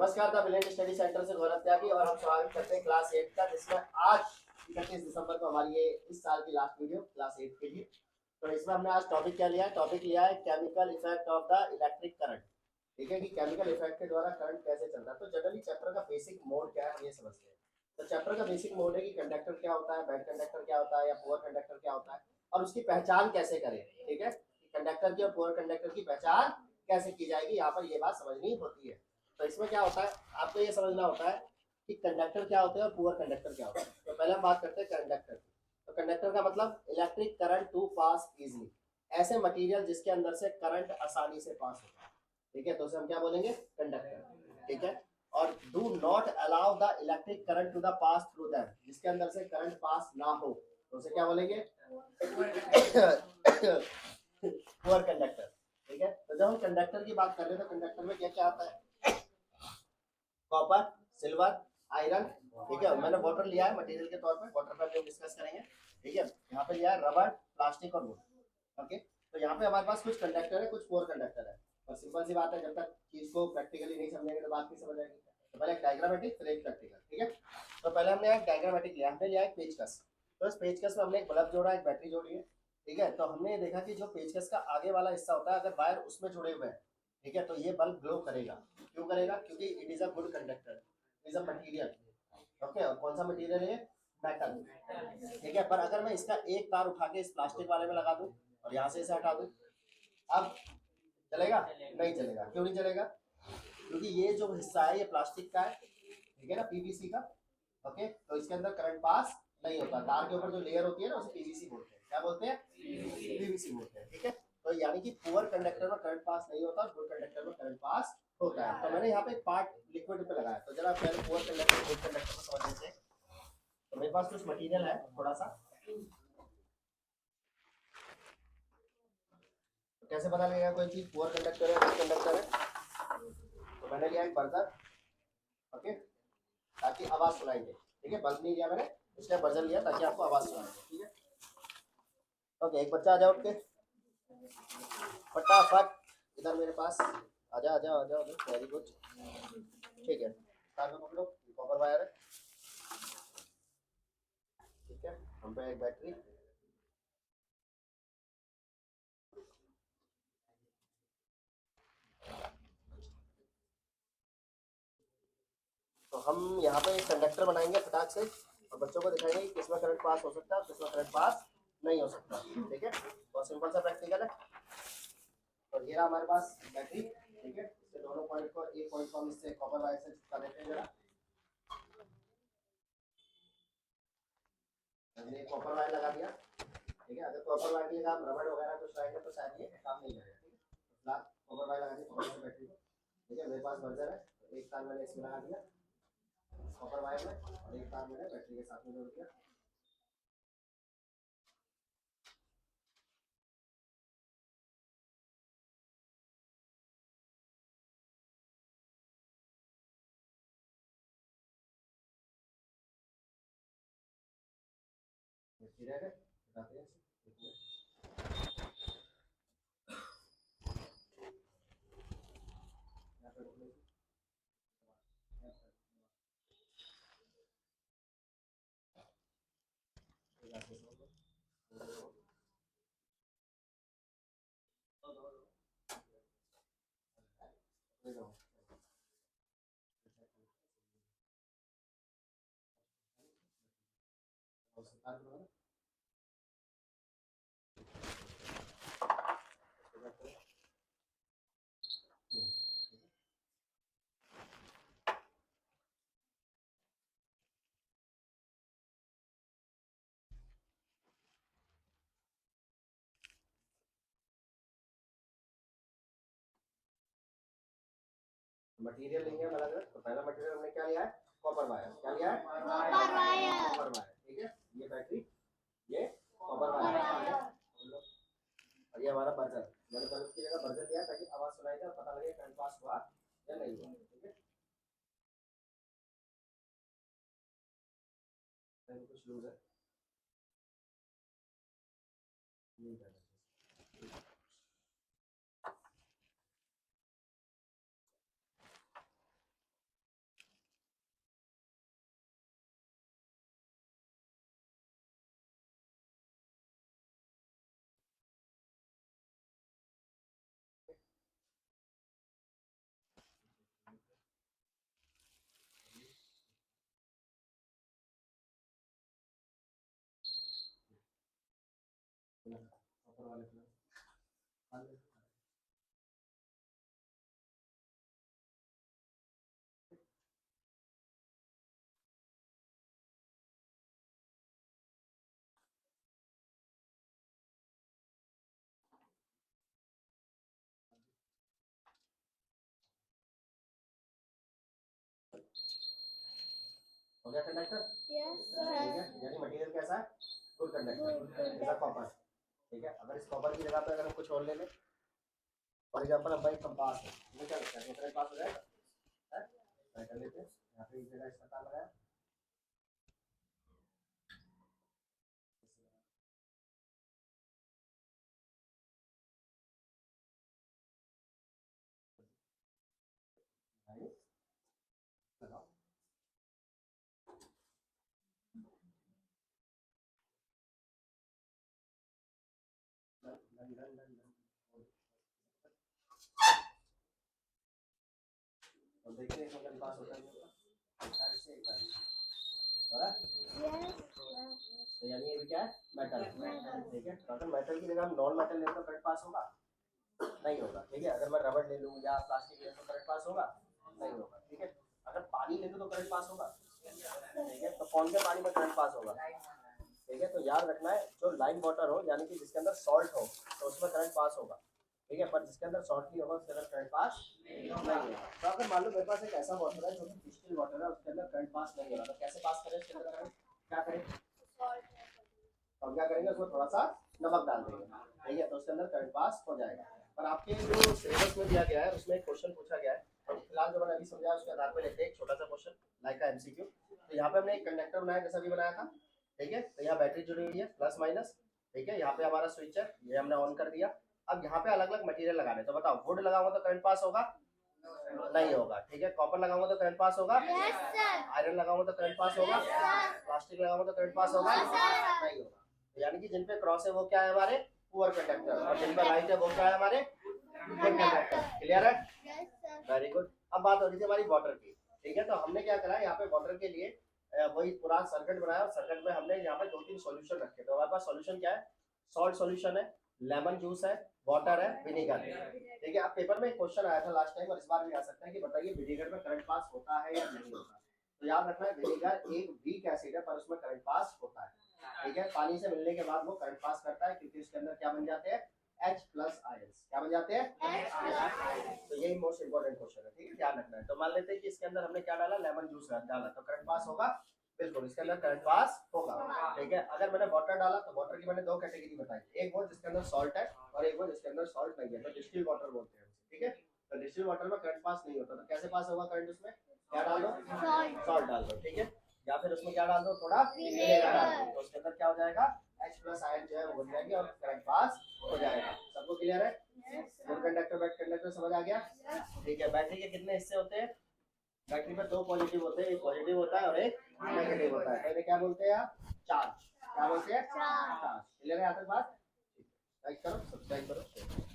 नमस्कार, the brilliant study centre से गौरव त्यागी और हम स्वागत करते हैं क्लास 8 का, जिसमें आज 31 दिसंबर को हमारी ये इस साल की लास्ट वीडियो क्लास 8 के लिए। तो इसमें हमने आज टॉपिक क्या लिया है? टॉपिक लिया है chemical effect of the electric current. ठीक है कि केमिकल इफेक्ट के द्वारा करंट कैसे चलता है। तो जनरली चैप्टर का बेसिक मोड क्या है हम ये समझते हैं। तो चैप्टर का बेसिक मोड है कि कंडक्टर क्या होता है, बैड कंडक्टर क्या होता है या पुअर कंडक्टर क्या होता है, और उसकी पहचान कैसे करें। ठीक है, कंडक्टर की और पुअर कंडक्टर की पहचान कैसे की जाएगी, यहाँ पर ये बात समझनी होती है। तो इसमें क्या होता है, आपको ये समझना होता है कि कंडक्टर क्या होते हैं और पुअर कंडक्टर क्या होता है। तो पहले हम बात करते हैं कंडक्टर की। तो कंडक्टर का मतलब electric current to pass easily, ऐसे मटेरियल जिसके अंदर से करंट आसानी से पास होता है। ठीक है, तो उसे हम क्या बोलेंगे? कंडक्टर। ठीक है, और do not allow the electric current to the pass through them, जिसके अंदर से करंट पास ना हो, तो उसे क्या बोलेंगे? Poor conductor. ठीक है, तो जब हम कंडक्टर की बात कर रहे हैं तो कंडक्टर में क्या क्या आता है? Copper, silver, iron. ठीक है, मैंने वाटर लिया है मटेरियल के तौर पर, वाटर पर हम डिस्कस करेंगे। ठीक है, यहाँ पे लिया है रबर, प्लास्टिक और वुड। ओके, तो यहाँ पे हमारे पास कुछ कंडक्टर है, कुछ पुअर कंडक्टर है। और सिंपल सी बात है, जब तक चीज को प्रैक्टिकली नहीं समझेंगे तो बात नहीं समझ आएगी। तो पहले एक डायग्रामेटिक, फिर एक प्रैक्टिकल। ठीक है, तो पहले हमने एक डायग्रामेटिक लिया, हमने लिया एक पेचकस। तो इस पेचकस में हमने एक बल्ब जोड़ा, एक बैटरी जोड़ी है। ठीक है, तो हमने देखा कि जो पेचकस का आगे वाला हिस्सा होता है, अगर वायर उसमें जुड़े हुए हैं, ठीक है, तो ये बल्ब ग्लो करेगा। क्यों करेगा? क्योंकि it is a good conductor, is a material. Okay, और कौन सा मटेरियल है? मेटल। ठीक है, पर अगर मैं इसका एक तार उठा के इस प्लास्टिक वाले में लगा दूं और यहाँ से इसे हटा दूं, अब चलेगा? नहीं चलेगा। क्यों नहीं चलेगा? क्योंकि ये जो हिस्सा है ये प्लास्टिक का है, ठीक है ना, पीवीसी का। ओके, तो इसके अंदर करंट पास नहीं होता। तार के ऊपर जो लेयर होती है ना, उसे पीवीसी बोलते हैं। क्या बोलते हैं? पीवीसी बोलते हैं। ठीक है, तो यानी कि पुअर कंडक्टर में करंट पास नहीं होता और गुड कंडक्टर में करंट पास होता है। तो मैंने यहाँ पे एक पार्ट लिक्विड पे लगाया। तो जरा पहले पुअर कंडक्टर गुड कंडक्टर को समझ लेते हैं। तो मेरे पास कुछ मटेरियल है थोड़ा सा। तो कैसे पता लगेगा कोई चीज पुअर कंडक्टर है गुड कंडक्टर है? तो मैंने लिया एक बर्जर। ओके, ताकि आवाज सुनाई दे। ठीक है, बल्ब नहीं लिया मैंने, इसलिए बर्जर लिया ताकि आपको आवाज सुनाई दे। ठीक है, ओके, एक बच्चा आ जाओ उठ के फटाफट इधर मेरे पास। आजा आजा आजा, वेरी गुड। ठीक है, तार में पकड़ो, कॉपर वायर है। ठीक है, हम पे एक बैटरी। तो हम यहाँ पे एक कंडक्टर बनाएंगे फटाक से, और बच्चों को दिखाएंगे कि किसमें करंट पास हो सकता है और किसमें करंट पास नहीं हो सकता। ठीक है, बहुत सिंपल सा प्रैक्टिकल है। और ये रहा हमारे पास बैटरी। ठीक है, इससे दोनों पॉइंट को, एक पॉइंट को हम इससे कॉपर वायर से चिपका देते हैं जरा। हमने कॉपर वायर लगा दिया। ठीक है, अगर कॉपर वायर की जगह हम रबड़ वगैरह कुछ लगाएंगे तो शायद ये काम नहीं करेगा। ठीक है, फिलहाल कॉपर वायर लगा दी कॉपर वायर बैटरी को। ठीक है, मेरे पास बर्जर है, तो एक तार मैंने इसमें लगा दिया कॉपर वायर में, और एक तार मैंने बैटरी के साथ में जोड़ दिया। ठीक है, बताते हैं मटेरियल लेंगे हम अलग अलग। तो पहला मटेरियल हमने क्या लिया है? Copper wire. क्या लिया है? Copper wire. Copper wire. ठीक है, ये बैटरी, ये कॉपर वायर, और ये हमारा बर्जर। मैंने बल्ब की जगह बर्जर लिया ताकि आवाज सुनाई दे और पता लगे करंट पास हुआ या नहीं हुआ। ठीक है, कुछ लूज है, नहीं करना। ऊपर वाले कलर हो गया कंडक्टर। यस ठीक है, यानी मटेरियल कैसा है? गुड कंडक्टर, जैसा कॉपर। ठीक है, अगर इस कॉपर की जगह पे अगर हम कुछ और ले लें, फॉर एग्जांपल अब भाई कंपास है, मुझे क्या लगता है मेरे पास हो जाएगा? है? ट्राई कर लेते हैं, यहाँ पे एक जगह इसका काम लगाया, भाई लगाओ। Done done done done done. और देखते हैं इसमें कंपास होता है नहीं होता। एक साइड से एक साइड से। हो रहा है? यस तो यानी ये भी क्या है? मेटल। ठीक है, तो अगर मेटल की जगह हम नॉन मेटल लें तो करंट पास होगा? नहीं होगा। ठीक है, अगर मैं रबड़ ले लूँ या प्लास्टिक ले तो करंट पास होगा? नहीं होगा। ठीक है, अगर पानी ले लूँ तो करंट पास होगा? ठीक है, तो कौन से पानी में करंट पास होगा? ठीक है, तो याद रखना है जो लाइम वाटर हो यानी कि जिसके अंदर सॉल्ट हो तो उसमें करंट पास होगा। ठीक है, पर जिसके अंदर सॉल्ट नहीं होगा उसके अंदर करंट पास नहीं होगा। तो अगर मान लो मेरे पास एक ऐसा वाटर है जो कि डिस्टिल वाटर है, उसके अंदर करंट पास नहीं हो रहा, तो कैसे पास करें उसके अंदर करंट? क्या करें? तो हम क्या करेंगे, उसमें थोड़ा सा नमक डाल देंगे। ठीक है, तो उसके अंदर करंट पास हो जाएगा। पर आपके जो सिलेबस में दिया गया है उसमें एक क्वेश्चन पूछा गया है, तो फिलहाल जो मैंने अभी समझाया उसके आधार पर लेते हैं एक छोटा सा क्वेश्चन लाइक का एमसीक्यू। तो यहाँ पे हमने एक कंडक्टर बनाया जैसा भी बनाया था। ठीक है, तो यहाँ बैटरी जुड़ी हुई है प्लस माइनस। ठीक है, यहाँ पे हमारा स्विच है, ये हमने ऑन कर दिया। अब यहाँ पे अलग अलग मटेरियल लगाने, तो बताओ वुड लगाऊंगा तो करंट पास होगा? नहीं होगा। ठीक है, कॉपर लगाऊंगा तो करंट पास होगा? आयरन लगाऊंगा तो करंट पास होगा? प्लास्टिक लगाऊंगा तो करंट पास होगा? नहीं होगा। तो यानी कि जिन पे क्रॉस है वो क्या है हमारे? पुअर कंडक्टर, और जिन पे राइट है वो क्या है हमारे? Good conductor. क्लियर है? Very good. अब बात हो रही थी हमारी वाटर की। ठीक है, तो हमने क्या करा यहाँ पे वाटर के लिए वही पूरा सर्किट बनाया, और सर्किट में हमने यहाँ पे 2-3 सॉल्यूशन रखे। तो हमारे पास सॉल्यूशन क्या है? सॉल्ट सॉल्यूशन है, लेमन जूस है, वाटर है, विनेगर है। ठीक है, अब पेपर में एक क्वेश्चन आया था लास्ट टाइम और इस बार भी आ सकता है कि बताइए विनेगर में करंट पास होता है या नहीं होता। तो याद रखना है विनेगर एक वीक एसिड है पर उसमें करंट पास होता है। ठीक है, पानी से मिलने के बाद वो करंट पास करता है क्योंकि उसके अंदर क्या बन जाते हैं? H plus ions. क्या बन जाते हैं? तो यही मोस्ट इंपोर्टेंट क्वेश्चन है। ठीक है, ध्यान रखना है। तो मान लेते हैं कि इसके अंदर हमने क्या डाला? लेमन जूस डाला, तो करंट पास होगा? बिल्कुल, इसके अंदर करंट पास होगा। ठीक है, अगर मैंने वाटर डाला तो वाटर की मैंने 2 कैटेगरी बताई, एक वो जिसके अंदर सॉल्ट है और एक वो जिसके अंदर सॉल्ट नहीं है, तो डिस्टिल वाटर बोलते हैं। ठीक है, तो डिस्टिल वाटर में करंट पास नहीं होता, तो कैसे पास होगा करंट? उसमें क्या डाल दो? सॉल्ट डाल दो। ठीक है, या फिर उसमें क्या डाल दो? थोड़ा विनेगर डाल दो, तो उसके अंदर क्या हो जाएगा? H प्लस आयन जो है वो बन जाएगी और करंट पास हो जाएगा। सबको क्लियर है? गुड कंडक्टर बैड कंडक्टर समझ आ गया? ठीक है, बैटरी के कितने हिस्से होते हैं? बैटरी में 2 पॉजिटिव होते हैं, एक पॉजिटिव होता है और एक नेगेटिव होता है। पहले क्या बोलते हैं आप? चार्ज। क्या बोलते हैं? चार्ज। क्लियर है यहाँ तक बात? लाइक करो, सब्सक्राइब करो।